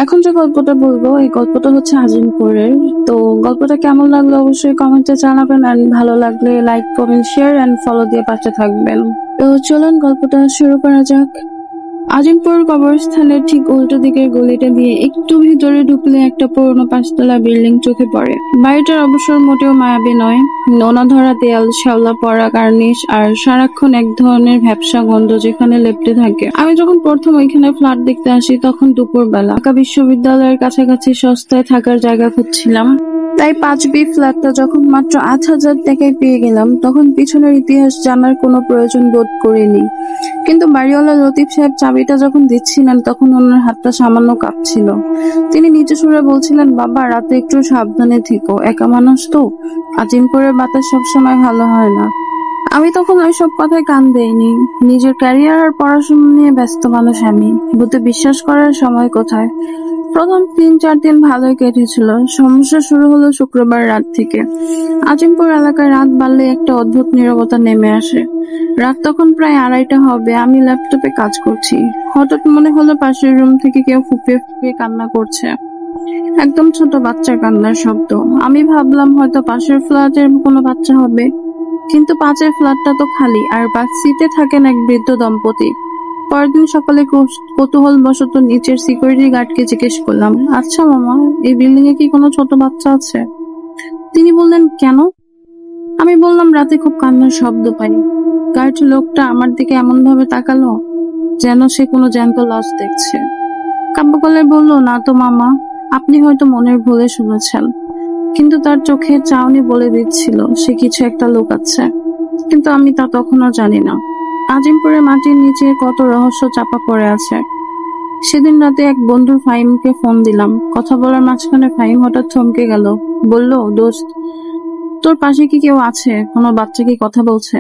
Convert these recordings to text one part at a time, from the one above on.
এখন যে গল্পটা বলবো এই গল্পটা হচ্ছে আজিমপুরের। তো গল্পটা কেমন লাগলো অবশ্যই কমেন্টে জানাবেন, এন্ড ভালো লাগলে like comment share and follow দিয়ে পাশে থাকবেন। তো চলুন গল্পটা শুরু করা যাক। আজিমপুর কবরস্থানের ঠিক উল্টো দিকের গলিটা দিয়ে একটু ভিতরে ঢুকলে একটা পুরোনো পাঁচতলা বিল্ডিং চোখে পড়ে। বাড়িটার অবসর মোটেও মায়াবী নয়। নোনা ধরা দেয়াল, শ্যাওলা পড়া কার্নিশ আর সারাক্ষণ এক ধরনের ভ্যাপসা গন্ধ যেখানে লেপ্টে থাকে। আমি যখন প্রথম ওইখানে ফ্ল্যাট দেখতে আসি তখন দুপুরবেলা, ঢাকা বিশ্ববিদ্যালয়ের কাছাকাছি সস্তায় থাকার জায়গা খুঁজছিলাম। তাই 5B ফ্ল্যাটটা যখন মাত্র 8,000 টাকায় পেয়ে গেলাম তখন পিছনের ইতিহাস জানার কোনো প্রয়োজন বোধ করিনি। কিন্তু বাড়িওয়ালা লতিফ সাহেব চাবিটা যখন দিচ্ছিলেন তখন ওনার হাতটা সামান্য কাঁপছিল। তিনি নিচু সুরে বলছিলেন, বাবা রাতে একটু সাবধানে থেকো, একা মানুষ তো, আজিমপুরের বাতাস সবসময় ভালো হয় না। আমি তখন ওইসব কথায় কান দেইনি। নিজের ক্যারিয়ার আর পড়াশোনা নিয়ে ব্যস্ত মানুষ আমি, ভূতে বিশ্বাস করার সময় কোথায়। প্রথম 3-4 দিন ভালোই কেটেছিল। সমস্যা শুরু হলো শুক্রবার রাত থেকে। আজিমপুর এলাকায় রাত বাড়লে একটা অদ্ভুত নীরবতা নেমে আসে। রাত তখন প্রায় 2:30 হবে, আমি ল্যাপটপে কাজ করছি। হঠাৎ মনে হলো পাশের রুম থেকে কেউ ফুঁপিয়ে ফুঁপিয়ে কান্না করছে। একদম ছোট বাচ্চার কান্নার শব্দ। আমি ভাবলাম হয়তো পাশের ফ্ল্যাটের কোনো বাচ্চা হবে। কিন্তু পাশের ফ্ল্যাটটা তো খালি, আর বাক সিটে থাকেন এক বৃদ্ধ দম্পতি। পরের দিন সকালে কৌতূহলবশত নিচের সিকিউরিটি গার্ডকে জিজ্ঞেস করলাম, আচ্ছা মামা, এই বিল্ডিং এ কি কোনো ছোট বাচ্চা আছে? তিনি বললেন, কেন? আমি বললাম, রাতে খুব কান্নার শব্দ পাই। গার্ড লোকটা আমার দিকে এমন ভাবে তাকালো যেন সে কোনো জ্যান্ত লাশ দেখছে। কাব্য গলায় বলল, না তো মামা, আপনি হয়তো মনের ভুলে শুনেছেন। কিন্তু তার চোখের চাহনি বলে দিচ্ছিল সে কিছু একটা লুকাচ্ছে। কিন্তু আমি তা তখনও জানি না। আজিমপুরের মাটির নিচে কত রহস্য চাপা পড়ে আছে। সেদিন রাতে এক বন্ধুর ফাহিমকে ফোন দিলাম। কথা বলার মাঝখানে ফাহিম হঠাৎ থমকে গেল। বলল, দোস্ত, তোর পাশে কি কেউ আছে? কোনো বাচ্চা কি কথা বলছে?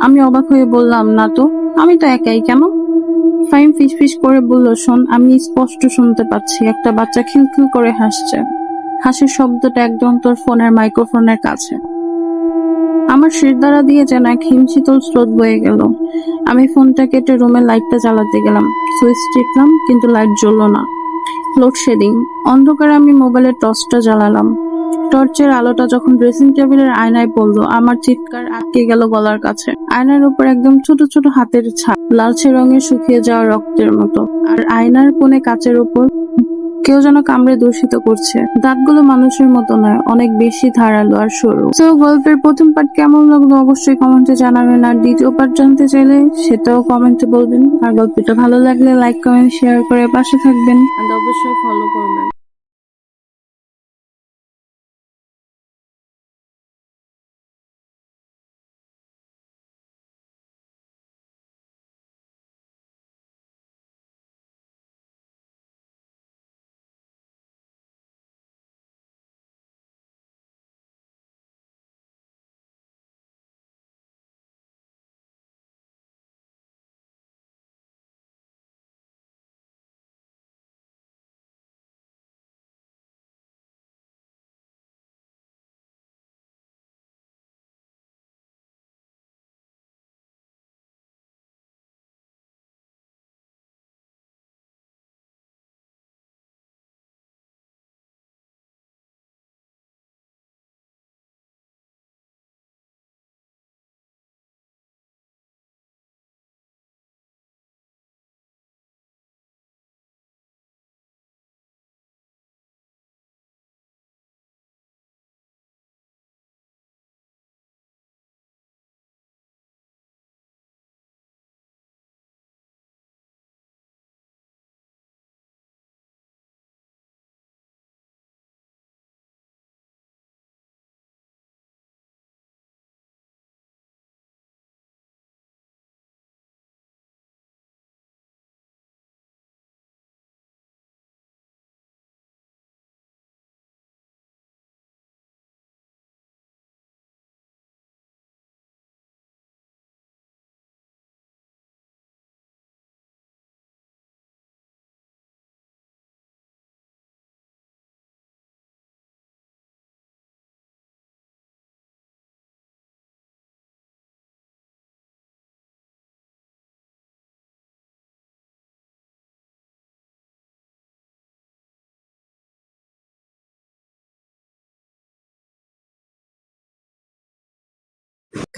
আমি অবাক হয়ে বললাম, না তো, আমি তো একাই। কেন? ফাহিম ফিসফিস করে বলল, শোন, আমি স্পষ্ট শুনতে পাচ্ছি একটা বাচ্চা খিলখিল করে হাসছে। হাসির শব্দটা একদম তোর ফোনের মাইক্রোফোনের কাছে। আমার শিরদাঁড়া দিয়ে যেন এক হিমশীতল স্রোত বয়ে গেল। আমি ফোনটা কেটে রুমের লাইটটা জ্বালাতে গেলাম। সুইচ টিপলাম, কিন্তু লাইট জ্বলল না। লোডশেডিং। অন্ধকারে আমি মোবাইলের টর্চটা জ্বালালাম। টর্চের আলোটা যখন ড্রেসিং টেবিলের আয়নায় পড়লো, আমার চিৎকার আটকে গেল গলার কাছে। আয়নার উপর একদম ছোট ছোট হাতের ছাপ, লালচে রঙের শুকিয়ে যাওয়া রক্তের মতো। আর আয়নার কোণে কাচের উপর কেউ যেন কামড়ে দূষিত করছে। দাঁতগুলো মানুষের মতো নয়, অনেক বেশি ধারালো আর সরু। তো গল্পের প্রথম পার্ট কেমন লাগলো অবশ্যই কমেন্টে জানাবেন, আর দ্বিতীয় পার্ট জানতে চাইলে সেটাও কমেন্টে বলবেন। আর গল্পটা ভালো লাগলে লাইক কমেন্ট শেয়ার করে পাশে থাকবেন, আর অবশ্যই ফলো করবেন।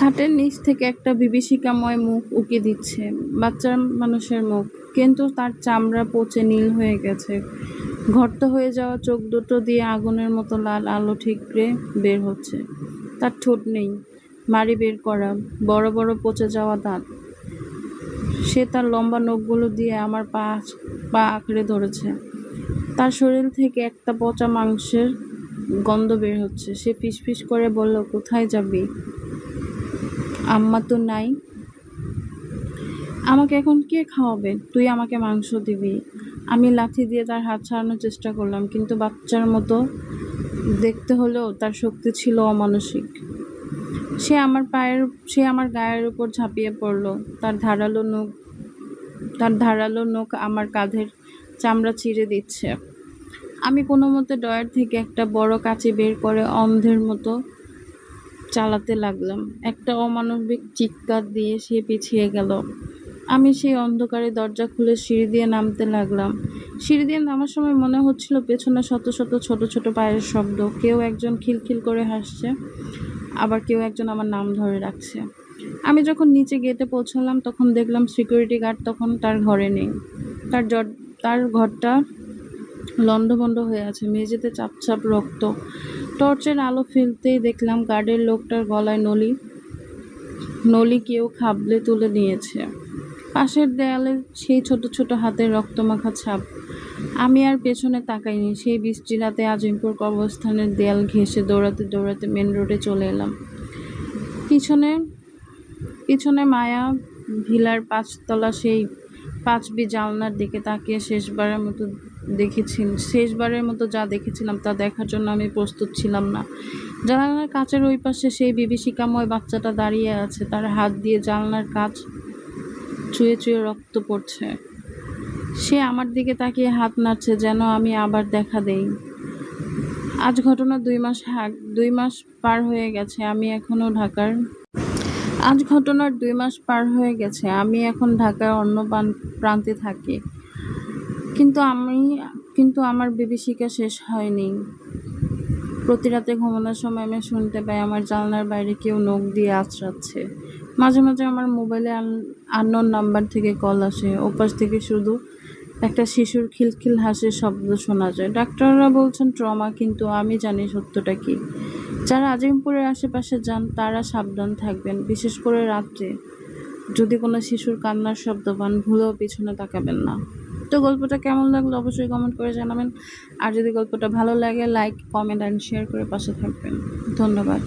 খাটের নিচ থেকে একটা বিভীষিকাময় মুখ উকি দিচ্ছে, বাচ্চা মানুষের মুখ, কিন্তু তার চামড়া পচে নীল হয়ে গেছে। ঘর্ত হয়ে যাওয়া চোখ দুটো দিয়ে আগুনের মতো লাল আলো ঠিকরে বের হচ্ছে। তার ঠোঁট নেই, মাড়ি বের করা, বড় বড় পচে যাওয়া দাঁত। সে তার লম্বা নখগুলো দিয়ে আমার পা আঁকড়ে ধরেছে। তার শরীর থেকে একটা পচা মাংসের গন্ধ বের হচ্ছে। সে ফিসফিস করে বলল, কোথায় যাবি? আম্মা তো নাই। আমাকে এখন কে খাওয়াবে? তুই আমাকে মাংস দিবি। আমি লাথি দিয়ে তার হাত ছাড়ানোর চেষ্টা করলাম, কিন্তু বাচ্চার মতো দেখতে হলেও তার শক্তি ছিল অমানসিক। সে আমার গায়ের উপর ঝাঁপিয়ে পড়ল। তার ধারালো নখ আমার কাঁধের চামড়া চিরে দিচ্ছে। আমি কোনো মতে ড্রয়ার থেকে একটা বড় কাঁচি বের করে অন্ধের মতো চালাতে লাগলাম। একটা অমানবিক চিৎকার দিয়ে সে পিছিয়ে গেল। আমি সেই অন্ধকারে দরজা খুলে সিঁড়ি দিয়ে নামতে লাগলাম। সিঁড়ি দিয়ে নামার সময় মনে হচ্ছিল পেছনে শত শত ছোট ছোট পায়ের শব্দ। কেউ একজন খিলখিল করে হাসছে, আবার কেউ একজন আমার নাম ধরে রাখছে। আমি যখন নিচে গেটে পৌঁছালাম তখন দেখলাম সিকিউরিটি গার্ড তখন তার ঘরে নেই। তার ঘরটা লণ্ডভণ্ড হয়ে আছে, মেঝেতে চাপ চাপ রক্ত। টর্চের আলো ফেলতেই দেখলাম গার্ডের লোকটার গলায় নলি কেউ খাবলে তুলে নিয়েছে। পাশের দেয়ালে সেই ছোট ছোট হাতের রক্তমাখা ছাপ। আমি আর পেছনে তাকাইনি। সেই বৃষ্টি রাতে আজিমপুর কবরস্থানের দেয়াল ঘেঁষে দৌড়াতে দৌড়াতে মেন রোডে চলে এলাম। পিছনে মায়া ভিলার 5 তলা সেই 5B জানলার দিকে তাকিয়ে শেষবারের মতো যা দেখেছিলাম তা দেখার জন্য আমি প্রস্তুত ছিলাম না। জানালার কাচের ওই পাশে সেই বিভীষিকাময় বাচ্চাটা দাঁড়িয়ে আছে। তার হাত দিয়ে জানলার কাচ চুয়ে চুয়ে রক্ত পড়ছে। সে আমার দিকে তাকিয়ে হাত নাড়ছে যেন আমি আবার দেখা দেই। আজ ঘটনার 2 মাস পার হয়ে গেছে। আমি এখন ঢাকার অন্য প্রান্তে থাকি। কিন্তু আমার বিভীষিকা শেষ হয়নি। প্রতি রাতে ঘুমানোর সময় আমি শুনতে পাই আমার জানলার বাইরে কেউ নখ দিয়ে আঁচড়াচ্ছে। মাঝে মাঝে আমার মোবাইলে আননোন নাম্বার থেকে কল আসে। ওপাশ থেকে শুধু একটা শিশুর খিলখিল হাসির শব্দ শোনা যায়। ডাক্তাররা বলছেন ট্রমা, কিন্তু আমি জানি সত্যটা কি। যারা আজিমপুরের আশেপাশে যান তারা সাবধান থাকবেন, বিশেষ করে রাত্রে। যদি কোনো শিশুর কান্নার শব্দ পান, ভুলেও পিছনে তাকাবেন না। তো গল্পটা কেমন লাগলো অবশ্যই কমেন্ট করে জানাবেন। আর যদি গল্পটা ভালো লাগে, লাইক, কমেন্ট অ্যান্ড শেয়ার করে পাশে থাকবেন। ধন্যবাদ।